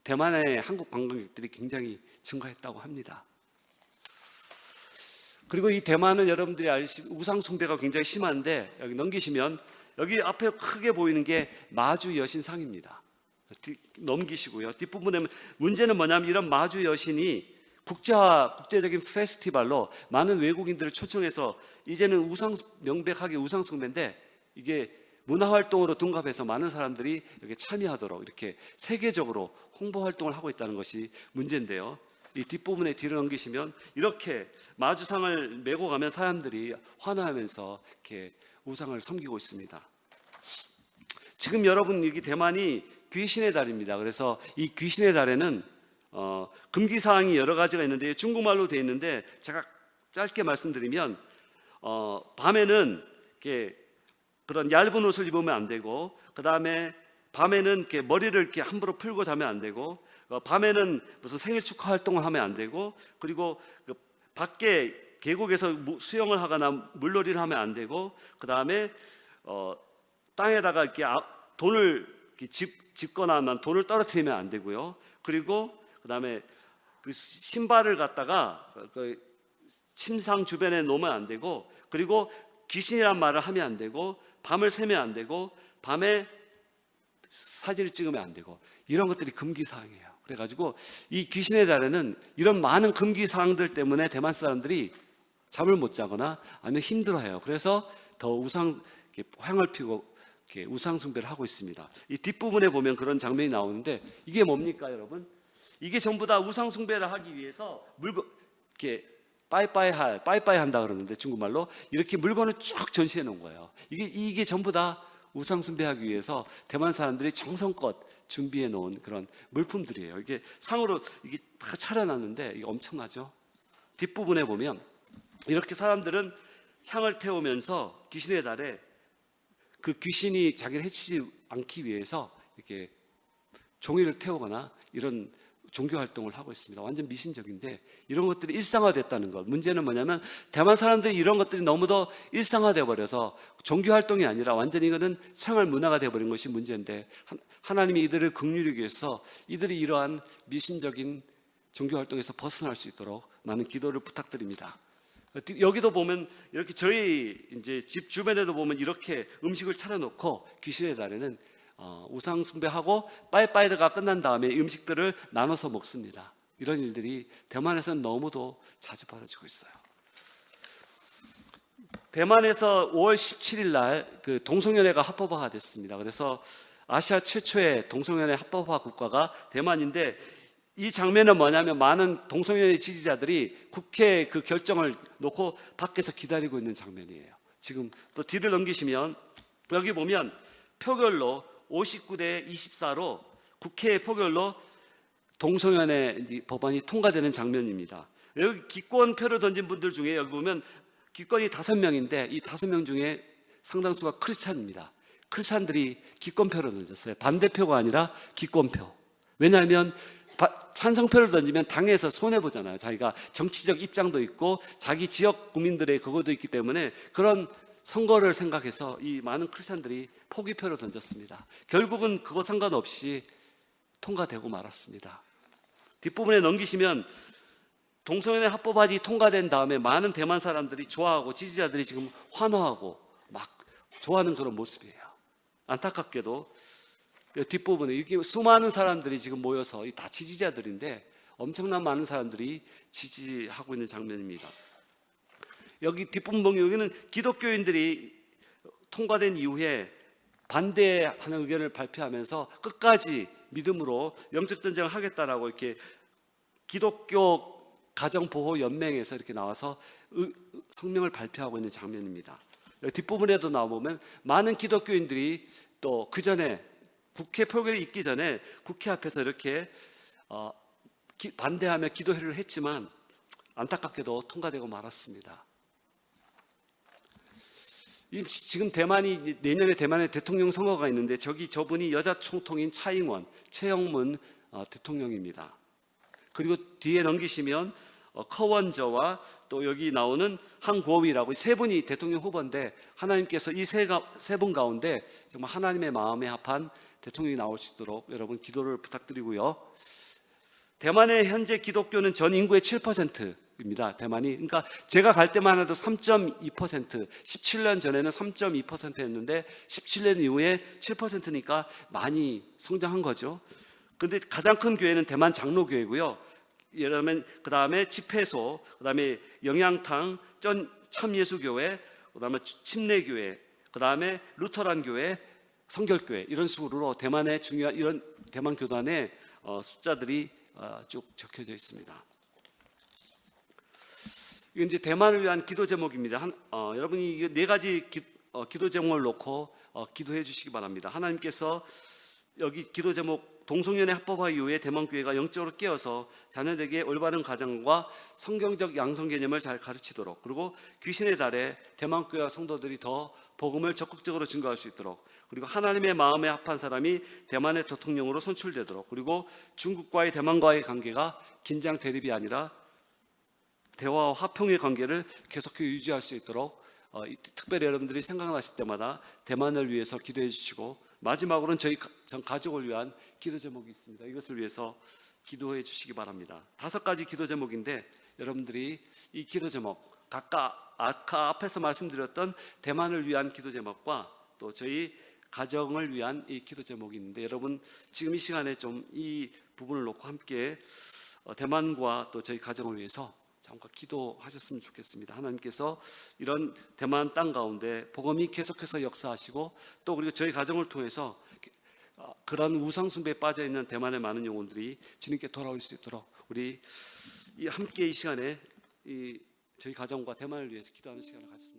대만의 한국 관광객들이 굉장히 증가했다고 합니다. 그리고 이 대만은 여러분들이 아시는 우상 숭배가 굉장히 심한데, 여기 넘기시면 여기 앞에 크게 보이는 게 마주 여신상입니다. 넘기시고요. 뒷부분에 문제는 뭐냐면 이런 마주 여신이 국제적인 페스티벌로 많은 외국인들을 초청해서 이제는 명백하게 우상 숭배인데, 이게 문화활동으로 둔갑해서 많은 사람들이 이렇게 참여하도록 이렇게 세계적으로 홍보 활동을 하고 있다는 것이 문제인데요. 이 뒷부분에 뒤로 넘기시면 이렇게 마주상을 메고 가면 사람들이 환호하면서 이렇게 우상을 섬기고 있습니다. 지금 여러분, 여기 대만이 귀신의 달입니다. 그래서 이 귀신의 달에는 금기사항이 여러 가지가 있는데 중국말로 되어 있는데, 제가 짧게 말씀드리면 밤에는 이렇게 그런 얇은 옷을 입으면 안 되고, 그 다음에 밤에는 이렇게 머리를 이렇게 함부로 풀고 자면 안 되고, 밤에는 무슨 생일 축하 활동을 하면 안 되고, 그리고 그 밖에 계곡에서 수영을 하거나 물놀이를 하면 안 되고, 그 다음에 땅에다가 이렇게 돈을 짚거나 하면 돈을 떨어뜨리면 안 되고요. 그리고 그 다음에 그 신발을 갖다가 그 침상 주변에 놓으면 안 되고, 그리고 귀신이란 말을 하면 안 되고, 밤을 새면 안 되고, 밤에 사진을 찍으면 안 되고, 이런 것들이 금기사항이에요. 그래가지고 이 귀신의 달에는 이런 많은 금기사항들 때문에 대만 사람들이 잠을 못 자거나 아니면 힘들어해요. 그래서 더 화양을 피우고 우상 숭배를 하고 있습니다. 이 뒷부분에 보면 그런 장면이 나오는데, 이게 뭡니까 여러분? 이게 전부 다 우상 숭배를 하기 위해서 이렇게 빠이빠이 한다 그러는데 중국말로 이렇게 물건을 쭉 전시해 놓은 거예요. 이게 전부 다 우상 숭배하기 위해서 대만 사람들이 정성껏 준비해 놓은 그런 물품들이에요. 이게 상으로 이게 다 차려놨는데 이게 엄청나죠. 뒷부분에 보면 이렇게 사람들은 향을 태우면서 귀신의 달에 그 귀신이 자기를 해치지 않기 위해서 이렇게 종이를 태우거나 이런 종교 활동을 하고 있습니다. 완전 미신적인데 이런 것들이 일상화됐다는 것. 문제는 뭐냐면 대만 사람들이 이런 것들이 너무도 일상화돼 버려서 종교 활동이 아니라 완전히 이거는 생활 문화가 돼 버린 것이 문제인데 하나님이 이들을 긍휼히 위해서 이들이 이러한 미신적인 종교 활동에서 벗어날 수 있도록 많은 기도를 부탁드립니다. 여기도 보면 이렇게 저희 이제 집 주변에도 보면 이렇게 음식을 차려놓고 귀신의 달에는 우상 숭배하고 빠이빠이드가 끝난 다음에 음식들을 나눠서 먹습니다. 이런 일들이 대만에서는 너무도 자주 벌어지고 있어요. 대만에서 5월 17일 날 그 동성연애가 합법화가 됐습니다. 그래서 아시아 최초의 동성연애 합법화 국가가 대만인데 이 장면은 뭐냐면 많은 동성연애 지지자들이 국회 그 결정을 놓고 밖에서 기다리고 있는 장면이에요. 지금 또 뒤를 넘기시면 여기 보면 표결로 59대 24로 국회 표결로 동성연애 법안이 통과되는 장면입니다. 여기 기권표를 던진 분들 중에 여기 보면 기권이 5명인데 이 5명 중에 상당수가 크리스찬입니다. 크리스찬들이 기권표를 던졌어요. 반대표가 아니라 기권표. 왜냐하면 찬성표를 던지면 당에서 손해보잖아요. 자기가 정치적 입장도 있고 자기 지역 국민들의 그것도 있기 때문에 그런 선거를 생각해서 이 많은 크리스찬들이 포기표를 던졌습니다. 결국은 그거 상관없이 통과되고 말았습니다. 뒷부분에 넘기시면 동성연애 합법안이 통과된 다음에 많은 대만 사람들이 좋아하고 지지자들이 지금 환호하고 막 좋아하는 그런 모습이에요. 안타깝게도 뒷부분에 이게 수많은 사람들이 지금 모여서 다 지지자들인데 엄청난 많은 사람들이 지지하고 있는 장면입니다. 여기 뒷부분 보면 여기는 기독교인들이 통과된 이후에 반대하는 의견을 발표하면서 끝까지 믿음으로 영적 전쟁을 하겠다라고 이렇게 기독교 가정보호연맹에서 이렇게 나와서 성명을 발표하고 있는 장면입니다. 여기 뒷부분에도 나오면 많은 기독교인들이 또 그 전에 국회 표결이 있기 전에 국회 앞에서 이렇게 반대하며 기도회를 했지만 안타깝게도 통과되고 말았습니다. 지금 대만이 내년에 대만에 대통령 선거가 있는데 저분이 여자 총통인 차잉원, 최영문 대통령입니다. 그리고 뒤에 넘기시면 커원저와 또 여기 나오는 한구오위라고 세 분이 대통령 후보인데 하나님께서 이 세 분 가운데 정말 하나님의 마음에 합한 대통령이 나올 수 있도록 여러분 기도를 부탁드리고요. 대만의 현재 기독교는 전 인구의 7%입니다. 대만이. 그러니까 제가 갈 때만 해도 3.2%, 17년 전에는 3.2%였는데 17년 이후에 7%니까 많이 성장한 거죠. 근데 가장 큰 교회는 대만 장로교회고요. 그러면 그 다음에 집회소, 그 다음에 영양탕, 참예수교회, 그 다음에 침례교회, 그 다음에 루터란 교회, 성결교회 이런 식으로 대만의 중요한 이런 대만 교단의 숫자들이 쭉 적혀져 있습니다. 이게 이제 대만을 위한 기도 제목입니다. 여러분이 이 네 가지 기도 제목을 놓고 기도해 주시기 바랍니다. 하나님께서 여기 기도 제목 동성연애 합법화 이후에 대만교회가 영적으로 깨어서 자녀들에게 올바른 가정과 성경적 양성 개념을 잘 가르치도록, 그리고 귀신의 달에 대만교회와 성도들이 더 복음을 적극적으로 증거할 수 있도록, 그리고 하나님의 마음에 합한 사람이 대만의 대통령으로 선출되도록, 그리고 중국과의 대만과의 관계가 긴장 대립이 아니라 대화와 화평의 관계를 계속해 유지할 수 있도록 특별히 여러분들이 생각나실 때마다 대만을 위해서 기도해 주시고, 마지막으로는 전 가족을 위한 기도 제목이 있습니다. 이것을 위해서 기도해 주시기 바랍니다. 5가지 기도 제목인데 여러분들이 이 기도 제목 각각 아까 앞에서 말씀드렸던 대만을 위한 기도 제목과 또 저희 가정을 위한 이 기도 제목이 있는데, 여러분 지금 이 시간에 좀 이 부분을 놓고 함께 대만과 또 저희 가정을 위해서 잠깐 기도하셨으면 좋겠습니다. 하나님께서 이런 대만 땅 가운데 복음이 계속해서 역사하시고, 또 그리고 저희 가정을 통해서 그런 우상숭배에 빠져있는 대만의 많은 영혼들이 주님께 돌아올 수 있도록 우리 함께 이 시간에 저희 가정과 대만을 위해서 기도하는 시간을 갖습니다.